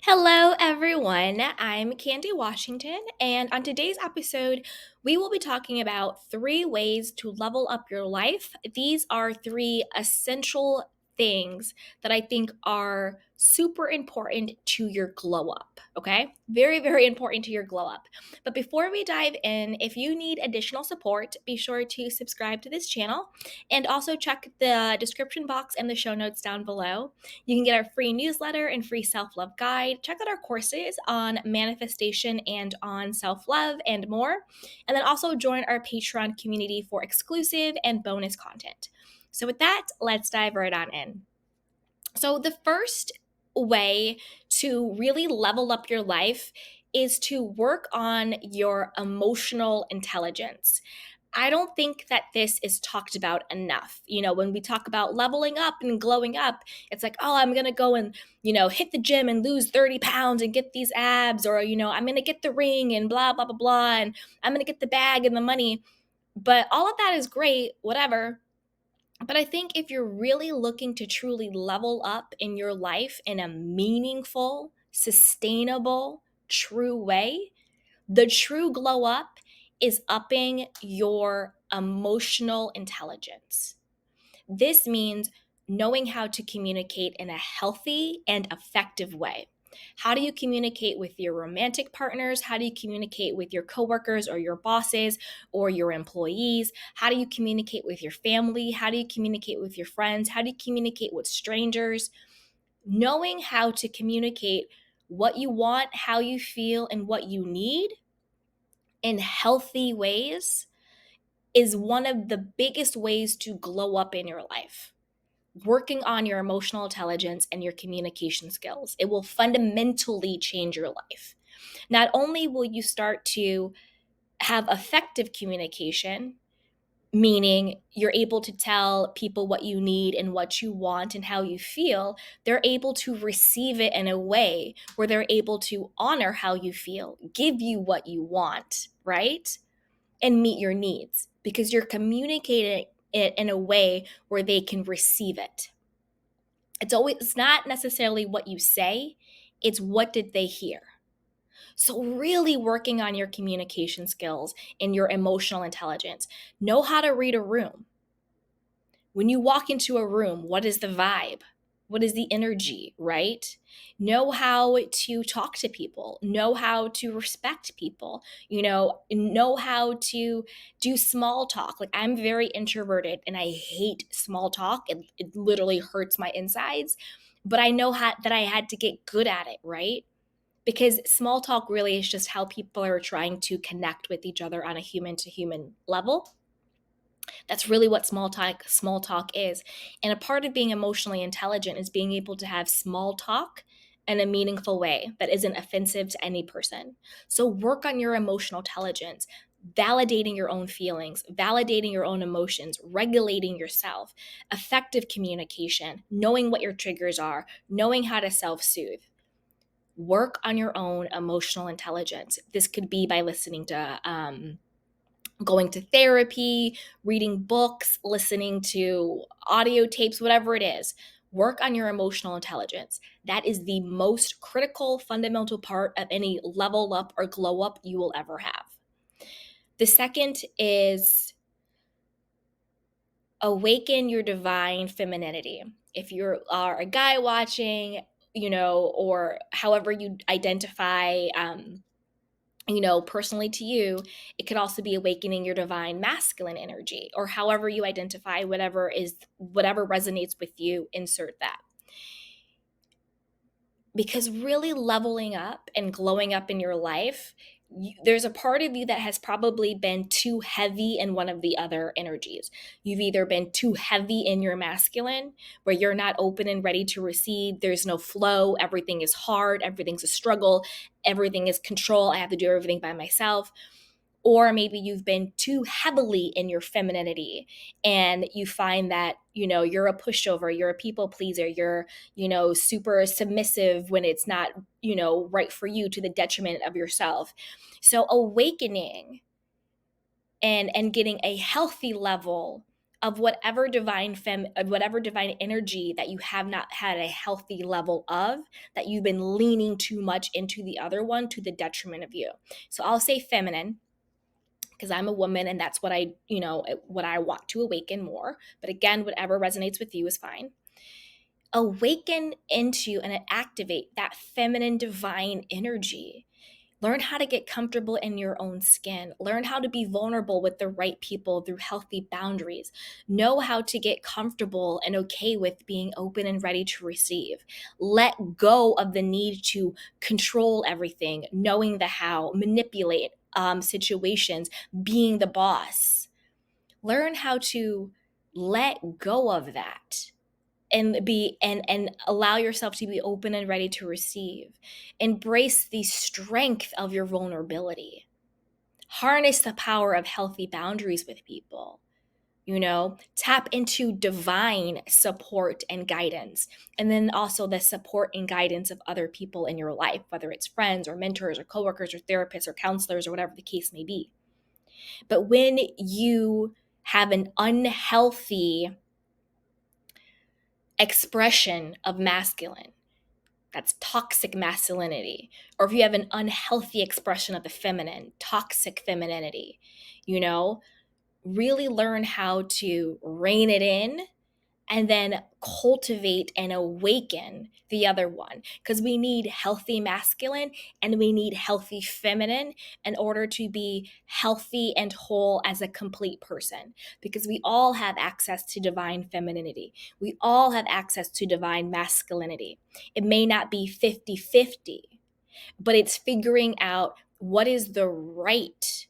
Hello, everyone. I'm Candy Washington, and on today's episode, we will be talking about three ways to level up your life. These are three essential things that I think are super important to your glow up. Okay, very, very important to your glow up. But before we dive in, if you need additional support, be sure to subscribe to this channel and also check the description box and the show notes down below. You can get our free newsletter and free self love guide. Check out our courses on manifestation and on self love and more. And then also join our Patreon community for exclusive and bonus content. So, with that, let's dive right on in. So, the first way to really level up your life is to work on your emotional intelligence. I don't think that this is talked about enough. When we talk about leveling up and glowing up, it's like, oh, I'm going to go and, hit the gym and lose 30 pounds and get these abs, or, I'm going to get the ring and blah, blah, blah, blah, and I'm going to get the bag and the money. But all of that is great, whatever. But I think if you're really looking to truly level up in your life in a meaningful, sustainable, true way, the true glow up is upping your emotional intelligence. This means knowing how to communicate in a healthy and effective way. How do you communicate with your romantic partners? How do you communicate with your coworkers or your bosses or your employees? How do you communicate with your family? How do you communicate with your friends? How do you communicate with strangers? Knowing how to communicate what you want, how you feel, and what you need in healthy ways is one of the biggest ways to glow up in your life. Working on your emotional intelligence and your communication skills. It will fundamentally change your life. Not only will you start to have effective communication, meaning you're able to tell people what you need and what you want and how you feel, they're able to receive it in a way where they're able to honor how you feel, give you what you want, right? And meet your needs because you're communicating it in a way where they can receive it. It's not necessarily what you say, it's what did they hear. So really working on your communication skills and your emotional intelligence. Know how to read a room. When you walk into a room, what is the vibe? What is the energy, right? Know how to talk to people, know how to respect people, know how to do small talk. Like, I'm very introverted and I hate small talk. It literally hurts my insides, but I know that I had to get good at it, right? Because small talk really is just how people are trying to connect with each other on a human to human level. That's really what small talk is. And a part of being emotionally intelligent is being able to have small talk in a meaningful way that isn't offensive to any person. So work on your emotional intelligence, validating your own feelings, validating your own emotions, regulating yourself, effective communication, knowing what your triggers are, knowing how to self-soothe. Work on your own emotional intelligence. This could be by listening to going to therapy, reading books, listening to audio tapes, whatever it is. Work on your emotional intelligence. That is the most critical, fundamental part of any level up or glow up you will ever have. The second is awaken your divine femininity. If you are a guy watching, or however you identify, personally to you, it could also be awakening your divine masculine energy, or however you identify, whatever resonates with you, insert that. Because really leveling up and glowing up in your life, there's a part of you that has probably been too heavy in one of the other energies. You've either been too heavy in your masculine, where you're not open and ready to receive. There's no flow. Everything is hard. Everything's a struggle. Everything is control. I have to do everything by myself. Or maybe you've been too heavily in your femininity and you find that, you're a pushover, you're a people pleaser, you're, super submissive when it's not, right for you, to the detriment of yourself. So awakening and getting a healthy level of whatever divine energy that you have not had a healthy level of, that you've been leaning too much into the other one to the detriment of you. So I'll say feminine because I'm a woman and that's what I want to awaken more. But again, whatever resonates with you is fine. Awaken into and activate that feminine divine energy. Learn how to get comfortable in your own skin. Learn how to be vulnerable with the right people through healthy boundaries. Know how to get comfortable and okay with being open and ready to receive. Let go of the need to control everything, knowing the how, manipulate situations, being the boss. Learn how to let go of that and allow yourself to be open and ready to receive. Embrace the strength of your vulnerability. Harness the power of healthy boundaries with people. Tap into divine support and guidance, and then also the support and guidance of other people in your life, whether it's friends or mentors or coworkers or therapists or counselors or whatever the case may be. But when you have an unhealthy expression of masculine, that's toxic masculinity, or if you have an unhealthy expression of the feminine, toxic femininity, really learn how to rein it in and then cultivate and awaken the other one, because we need healthy masculine and we need healthy feminine in order to be healthy and whole as a complete person, because we all have access to divine femininity. We all have access to divine masculinity. It may not be 50-50, but it's figuring out what is the right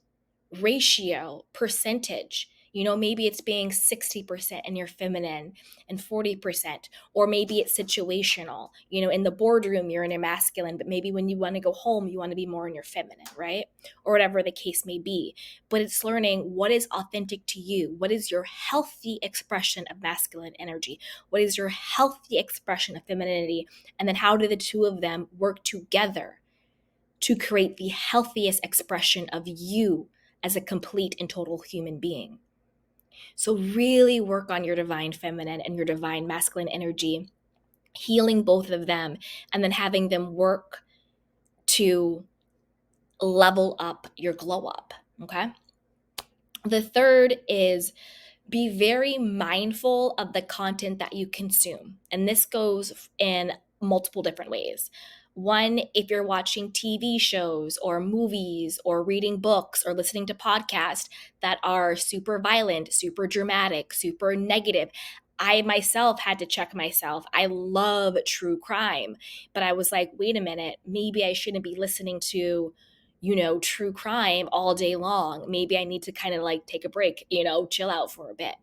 ratio, percentage. Maybe it's being 60% in your feminine and 40%, or maybe it's situational. In the boardroom, you're in your masculine, but maybe when you want to go home, you want to be more in your feminine, right? Or whatever the case may be. But it's learning what is authentic to you. What is your healthy expression of masculine energy? What is your healthy expression of femininity? And then how do the two of them work together to create the healthiest expression of you as a complete and total human being? So really work on your divine feminine and your divine masculine energy, healing both of them, and then having them work to level up your glow up. Okay. The third is be very mindful of the content that you consume. And this goes in multiple different ways. One, if you're watching TV shows or movies or reading books or listening to podcasts that are super violent, super dramatic, super negative, I myself had to check myself. I love true crime, but I was like, wait a minute, maybe I shouldn't be listening to true crime all day long. Maybe I need to kind of like take a break, chill out for a bit,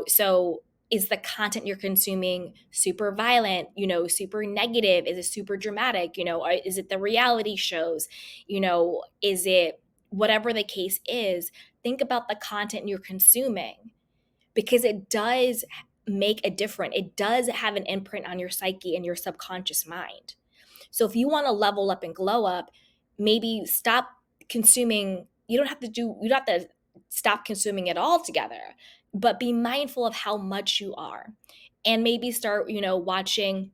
So is the content you're consuming super violent, super negative? Is it super dramatic? Or is it the reality shows? Is it whatever the case is? Think about the content you're consuming, because it does make a difference. It does have an imprint on your psyche and your subconscious mind. So if you want to level up and glow up, maybe stop consuming. You don't have to stop consuming it altogether, but be mindful of how much you are. And maybe start, watching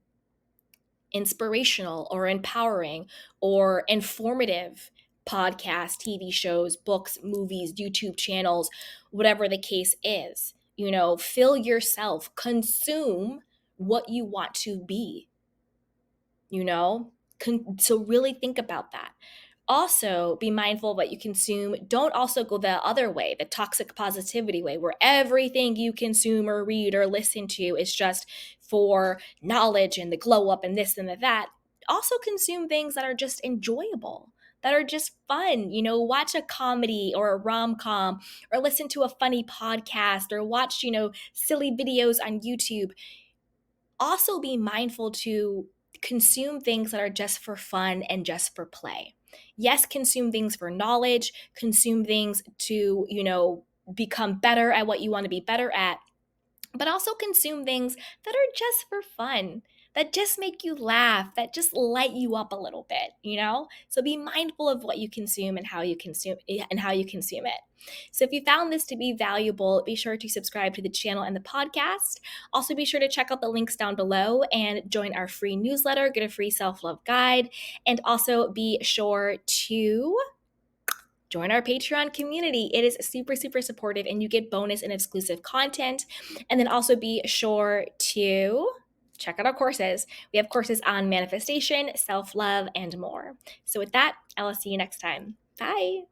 inspirational or empowering or informative podcasts, TV shows, books, movies, YouTube channels, whatever the case is. Fill yourself, consume what you want to be, you know? So really think about that. Also, be mindful of what you consume. Don't also go the other way, the toxic positivity way, where everything you consume or read or listen to is just for knowledge and the glow up and this and the that. Also consume things that are just enjoyable, that are just fun. Watch a comedy or a rom-com, or listen to a funny podcast, or watch, silly videos on YouTube. Also be mindful to consume things that are just for fun and just for play. Yes, consume things for knowledge, consume things to, become better at what you want to be better at, but also consume things that are just for fun, that just make you laugh, that just light you up a little bit, So be mindful of what you consume and how you consume it. So if you found this to be valuable, be sure to subscribe to the channel and the podcast. Also be sure to check out the links down below and join our free newsletter, get a free self-love guide, and also be sure to join our Patreon community. It is super, super supportive and you get bonus and exclusive content. And then also be sure to check out our courses. We have courses on manifestation, self-love, and more. So with that, I will see you next time. Bye.